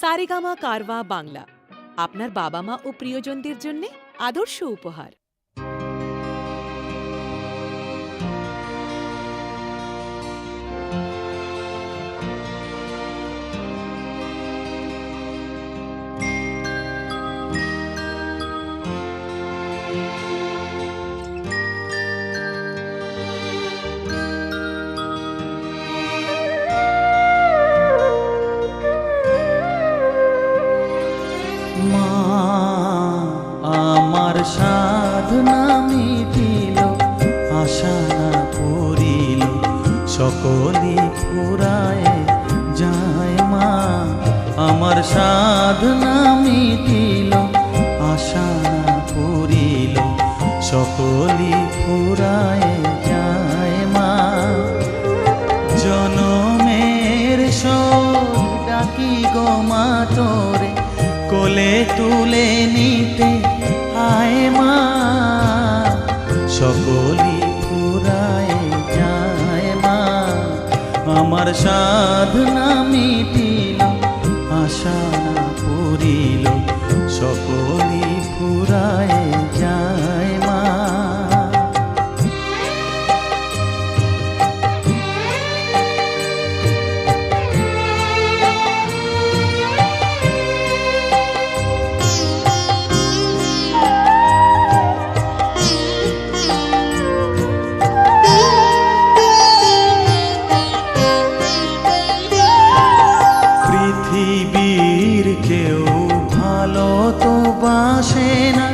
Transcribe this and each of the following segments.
সারেগামা কারওয়া বাংলা আপনার বাবা মা ও প্রিয়জনদের জন্য আদর্শ উপহার। মা আমার সাধনা মিটিল, আশা না পড়িল, সকলি ফুরায় যায়। মা আমার সাধনা মিটিল, আশা না পড়িল, সকলি ফুরায় যায়। মা জনমের শোক ডাকি গো মা তোরে, কোলে তুলে নিতে আয়। মা সকলি ফুরায় যায়। মা আমার সাধনা মিটিল, আশা না পড়িল, সকলি ফুরায় যায়। মা পৃথিবীর কেউ ভালো তো বাসে না,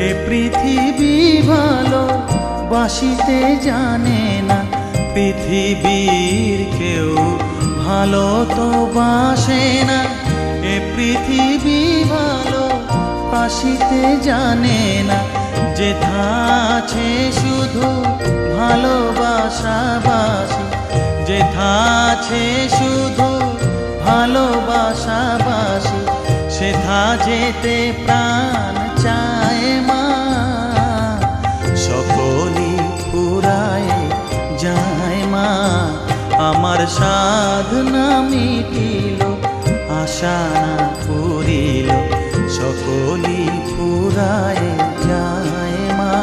এ পৃথিবী ভালো বাসিতে জানে না। পৃথিবীর কেউ ভালো তো বাসে না, এ পৃথিবী ভালো বাসিতে জানে না। যেথা আছে শুধু ভালোবাসাবাসি, যেথা আছে শুধু ভালোবাসাবাসি, সেথা যেতে প্রাণ চায়। মা সকলি ফুরায় যায়। মা আমার সাধনা মিটিল, আশা না পড়িল, সকলি ফুরায় যায়। মা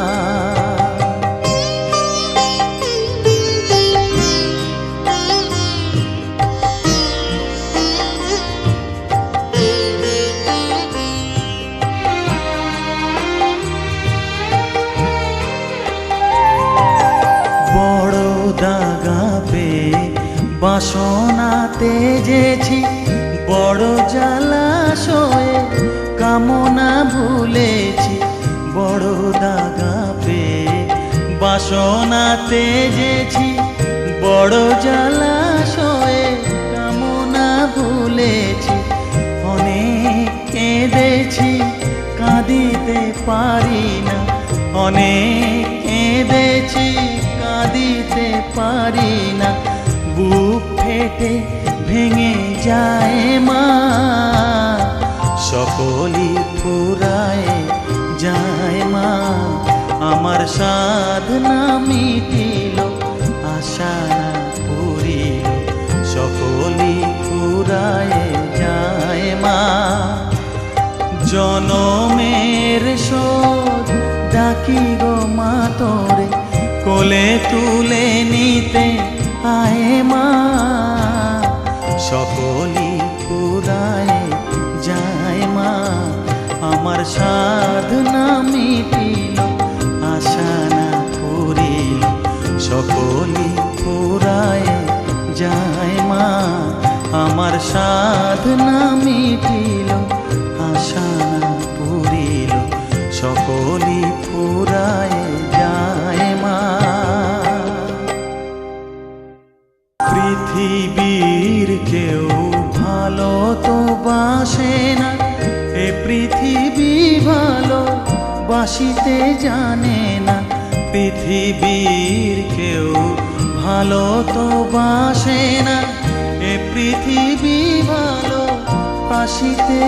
দাগা পেয়ে বাসনা তেজেছি, বড় জলাশয়ে কামনা ভুলেছি। বড় দাগা পেয়ে বাসনা তেজেছি, বড় জলাশয়ে কামনা ভুলেছি। অনেক কেঁদেছি কাঁদিতে পারি না, অনেক কেঁদেছি কাঁদিতে পারি না। বুক ফেটে ভেঙে যায়। মা সকলি ফুরায় যায়। মা আমার সাধনা মিটিল, আশা না পড়িল, সকলি ফুরায় যায়। মা জনমের শোধ ডাকি গো মা তোরে, কোলে তুলে নিতে আয়। মা সকলি ফুরায় যায়। মা আমার সাধনা মিটিল, আশা না পড়িল, সকলি ফুরায় যায়। মা আমার সাধনা মিটিল, আশা না পড়িল, সকলি ফুরায় যায়। মা পৃথিবীর কেউ ভালো তো বাসে না, এ পৃথিবী ভালো বাসিতে জানে না। পৃথিবীর কেউ ভালো তো বাসে না, এ পৃথিবী ভালো বাসিতে